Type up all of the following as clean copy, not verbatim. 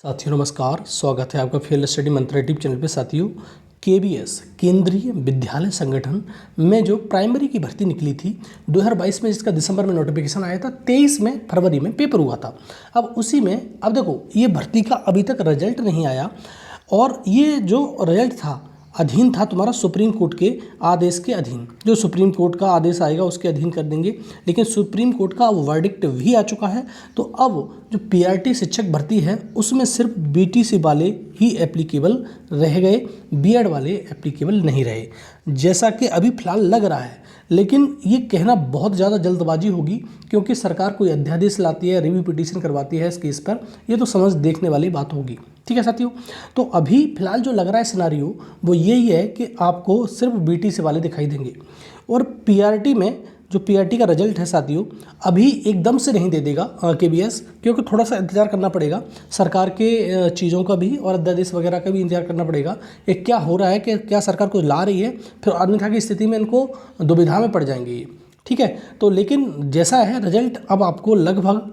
साथियों नमस्कार, स्वागत है आपका फील्ड स्टडी मंत्र यूट्यूब चैनल पे। साथियों केबीएस केंद्रीय विद्यालय संगठन में जो प्राइमरी की भर्ती निकली थी 2022 में, जिसका दिसंबर में नोटिफिकेशन आया था, 23 में फरवरी में पेपर हुआ था। अब उसी में अब देखो ये भर्ती का अभी तक रिजल्ट नहीं आया और ये जो रिजल्ट था अधीन था तुम्हारा सुप्रीम कोर्ट के आदेश के अधीन। जो सुप्रीम कोर्ट का आदेश आएगा उसके अधीन कर देंगे, लेकिन सुप्रीम कोर्ट का अब वर्डिक्ट भी आ चुका है। तो अब जो पीआरटी शिक्षक भर्ती है उसमें सिर्फ बीटीसी वाले ही एप्लीकेबल रह गए, बीएड वाले एप्लीकेबल नहीं रहे, जैसा कि अभी फ़िलहाल लग रहा है। लेकिन ये कहना बहुत ज़्यादा जल्दबाजी होगी, क्योंकि सरकार कोई अध्यादेश लाती है, रिव्यू पिटीशन करवाती है इस केस पर, ये तो समझ देखने वाली बात होगी। ठीक है साथियों, तो अभी फिलहाल जो लग रहा है सिनारियो वो यही है कि आपको सिर्फ बीटीसी वाले दिखाई देंगे और पीआरटी में जो पीआरटी का रिजल्ट है साथियों अभी एकदम से नहीं दे देगा केबीएस, क्योंकि थोड़ा सा इंतजार करना पड़ेगा सरकार के चीज़ों का भी और अध्यादेश वगैरह का भी इंतजार करना पड़ेगा। ये क्या हो रहा है कि क्या सरकार कुछ ला रही है, फिर अन्यथा की स्थिति में इनको दुविधा में पड़ जाएंगे ये। ठीक है, तो लेकिन जैसा है रिजल्ट अब आपको लगभग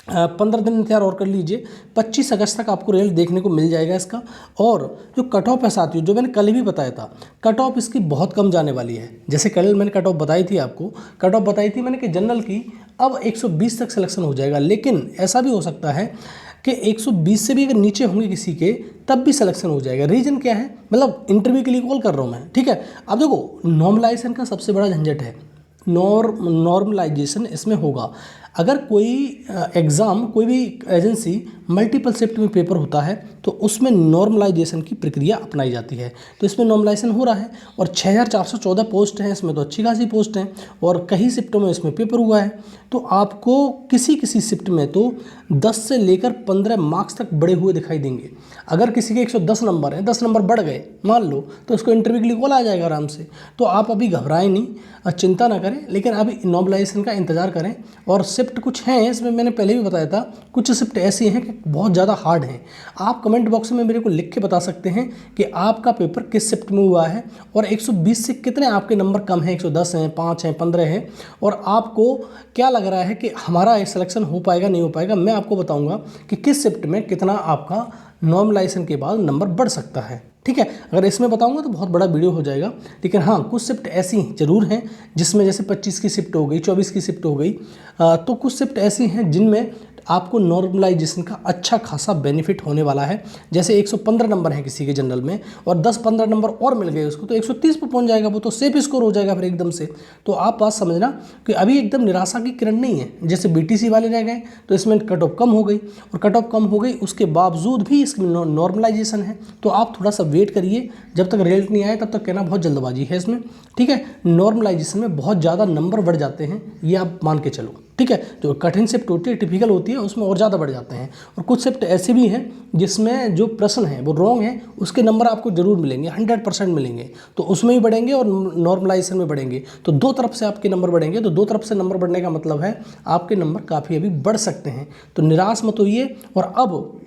15 दिन इंतजार और कर लीजिए, 25 अगस्त तक आपको रिजल्ट देखने को मिल जाएगा इसका। और जो कट ऑफ है साथियों, जो मैंने कल भी बताया था, कट ऑफ इसकी बहुत कम जाने वाली है। जैसे कल मैंने कट ऑफ बताई थी आपको, कट ऑफ बताई थी मैंने कि जनरल की अब 120 तक सिलेक्शन हो जाएगा, लेकिन ऐसा भी हो सकता है कि 120 से भी अगर नीचे होंगे किसी के तब भी सिलेक्शन हो जाएगा। रीज़न क्या है, मतलब इंटरव्यू के लिए कॉल कर रहा हूँ मैं। ठीक है, अब देखो नॉर्मलाइजेशन का सबसे बड़ा झंझट है, नॉर्मलाइजेशन इसमें होगा। अगर कोई एग्ज़ाम, कोई भी एजेंसी मल्टीपल शिफ्ट में पेपर होता है तो उसमें नॉर्मलाइजेशन की प्रक्रिया अपनाई जाती है। तो इसमें नॉर्मलाइजेशन हो रहा है और 6414 पोस्ट हैं इसमें, तो अच्छी खासी पोस्ट हैं और कई शिफ्टों में इसमें पेपर हुआ है। तो आपको किसी किसी शिफ्ट में तो 10 से लेकर 15 मार्क्स तक बढ़े हुए दिखाई देंगे। अगर किसी के 110 नंबर हैं, 10 नंबर बढ़ गए मान लो, तो उसको इंटरव्यू के लिए कॉल आ जाएगा आराम से। तो आप अभी घबराएं नहीं, चिंता ना करें, लेकिन अभी नॉर्मलाइजेशन का इंतज़ार करें। और शिफ्ट कुछ हैं इसमें, मैंने पहले भी बताया था, कुछ शिफ्ट ऐसी हैं कि बहुत ज़्यादा हार्ड हैं। आप कमेंट बॉक्स में मेरे को लिख के बता सकते हैं कि आपका पेपर किस शिफ्ट में हुआ है और 120 से कितने आपके नंबर कम हैं, 110 हैं, 5 हैं, 15 हैं, और आपको क्या लग रहा है कि हमारा सिलेक्शन हो पाएगा नहीं हो पाएगा। मैं आपको बताऊँगा कि किस शिफ्ट में कितना आपका नॉर्मलाइजेशन के बाद नंबर बढ़ सकता है। ठीक है, अगर इसमें बताऊंगा तो बहुत बड़ा वीडियो हो जाएगा, लेकिन हाँ कुछ शिफ्ट ऐसी ज़रूर हैं जिसमें, जैसे 25 की शिफ्ट हो गई, 24 की शिफ्ट हो गई, तो कुछ शिफ्ट ऐसी हैं जिनमें आपको नॉर्मलाइजेशन का अच्छा खासा बेनिफिट होने वाला है। जैसे 115 नंबर हैं किसी के जनरल में और 10-15 नंबर और मिल गए उसको, तो 130 पर पहुंच जाएगा, वो तो सेफ स्कोर हो जाएगा फिर एकदम से। तो आप बात समझना कि अभी एकदम निराशा की किरण नहीं है। जैसे बीटीसी वाले रह गए तो इसमें कट ऑफ कम हो गई, और कट ऑफ कम हो गई उसके बावजूद भी इसमें नॉर्मलाइजेशन है। तो आप थोड़ा सा वेट करिए, जब तक रिजल्ट नहीं आए तब तक कहना बहुत जल्दबाजी है इसमें। ठीक है, नॉर्मलाइजेशन में बहुत ज़्यादा नंबर बढ़ जाते हैं, ये आप मान के चलो। ठीक है, जो कठिन शिफ्ट होती है, टिपिकल होती है, उसमें और ज़्यादा बढ़ जाते हैं। और कुछ शिफ्ट ऐसे भी हैं जिसमें जो प्रश्न है वो रॉन्ग है, उसके नंबर आपको जरूर मिलेंगे, 100% मिलेंगे, तो उसमें भी बढ़ेंगे और नॉर्मलाइजेशन में बढ़ेंगे। तो दो तरफ से आपके नंबर बढ़ेंगे। तो दो तरफ से नंबर बढ़ने का मतलब है आपके नंबर काफ़ी अभी बढ़ सकते हैं। तो निराश मत होइए। और अब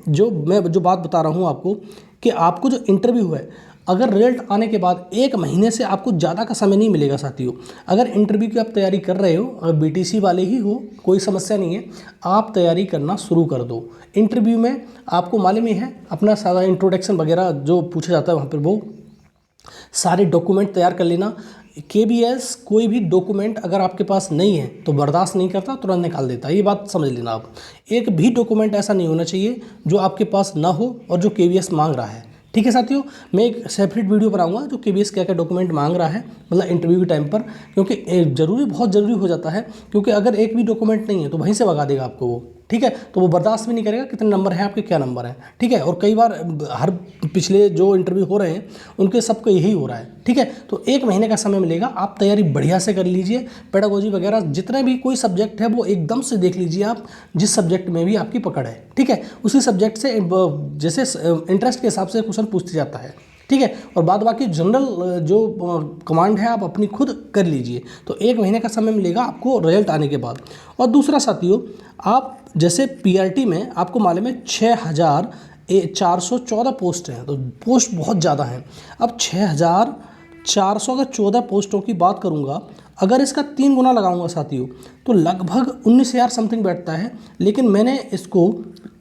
मैं जो बात बता रहा हूँ आपको, कि आपको जो इंटरव्यू है, अगर रिजल्ट आने के बाद 1 महीने से आपको ज़्यादा का समय नहीं मिलेगा साथियों। अगर इंटरव्यू की आप तैयारी कर रहे हो, अगर बीटीसी वाले ही हो, कोई समस्या नहीं है, आप तैयारी करना शुरू कर दो। इंटरव्यू में आपको मालूम ही है, अपना सारा इंट्रोडक्शन वगैरह जो पूछा जाता है वहाँ पर वो सारे डॉक्यूमेंट तैयार कर लेना। केबीएस कोई भी डॉक्यूमेंट अगर आपके पास नहीं है तो बर्दाश्त नहीं करता, तुरंत निकाल देता है, ये बात समझ लेना आप। एक भी डॉक्यूमेंट ऐसा नहीं होना चाहिए जो आपके पास ना हो और जो केबीएस मांग रहा है। ठीक है साथियों, मैं एक सेपरेट वीडियो बनाऊंगा जो केबीएस क्या क्या डॉक्यूमेंट मांग रहा है, मतलब इंटरव्यू के टाइम पर, क्योंकि बहुत ज़रूरी हो जाता है। क्योंकि अगर एक भी डॉक्यूमेंट नहीं है तो वहीं से भगा देगा आपको वो। ठीक है, तो वो बर्दाश्त भी नहीं करेगा कितने नंबर हैं आपके, क्या नंबर हैं। ठीक है, और कई बार हर पिछले जो इंटरव्यू हो रहे हैं उनके सबको यही हो रहा है। ठीक है, तो 1 महीने का समय मिलेगा, आप तैयारी बढ़िया से कर लीजिए। पेडागोजी वगैरह जितने भी कोई सब्जेक्ट है वो एकदम से देख लीजिए आप, जिस सब्जेक्ट में भी आपकी पकड़ है। ठीक है, उसी सब्जेक्ट से जैसे इंटरेस्ट के हिसाब से क्वेश्चन पूछते जाता है। ठीक है, और बाद बाकी जनरल जो कमांड है आप अपनी खुद कर लीजिए। तो 1 महीने का समय मिलेगा आपको रिजल्ट आने के बाद। और दूसरा साथियों, आप जैसे पीआरटी में आपको मालूम है 6414 पोस्ट हैं, तो पोस्ट बहुत ज़्यादा हैं। अब 6414 पोस्टों की बात करूंगा, अगर इसका 3 गुना लगाऊंगा साथियों तो लगभग 19,000 समथिंग बैठता है, लेकिन मैंने इसको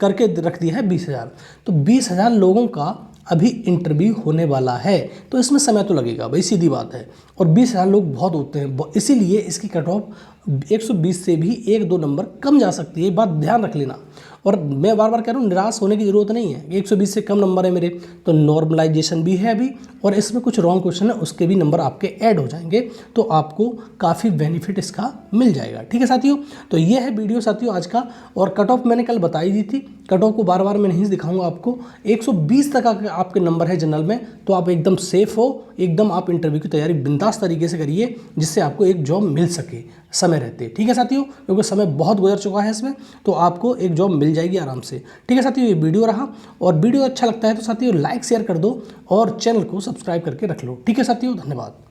करके रख दिया है 20,000। तो 20,000 लोगों का अभी इंटरव्यू होने वाला है, तो इसमें समय तो लगेगा भाई, सीधी बात है। और 20,000 लोग बहुत होते हैं, इसीलिए इसकी कट ऑफ 120 से भी 1-2 नंबर कम जा सकती है, बात ध्यान रख लेना। और मैं बार बार कह रहा हूँ, निराश होने की ज़रूरत नहीं है। 120 से कम नंबर है मेरे, तो नॉर्मलाइजेशन भी है अभी, और इसमें कुछ रॉन्ग क्वेश्चन है उसके भी नंबर आपके ऐड हो जाएंगे, तो आपको काफ़ी बेनिफिट इसका मिल जाएगा। ठीक है साथियों, तो ये है वीडियो साथियों आज का। और कट ऑफ मैंने कल बताई दी थी, कट ऑफ को बार बार मैं नहीं दिखाऊंगा आपको। 120 तक आपके नंबर है जनरल में, तो आप एकदम सेफ हो, एकदम आप इंटरव्यू की तैयारी बिंदास तरीके से करिए, जिससे आपको एक जॉब मिल सके समय रहते। ठीक है साथियों, क्योंकि समय बहुत गुजर चुका है इसमें, तो आपको एक जॉब मिल जाएगी आराम से। ठीक है साथियों, ये वीडियो रहा, और वीडियो अच्छा लगता है तो साथियों लाइक शेयर कर दो और चैनल को सब्सक्राइब करके रख लो। ठीक है साथियों, धन्यवाद।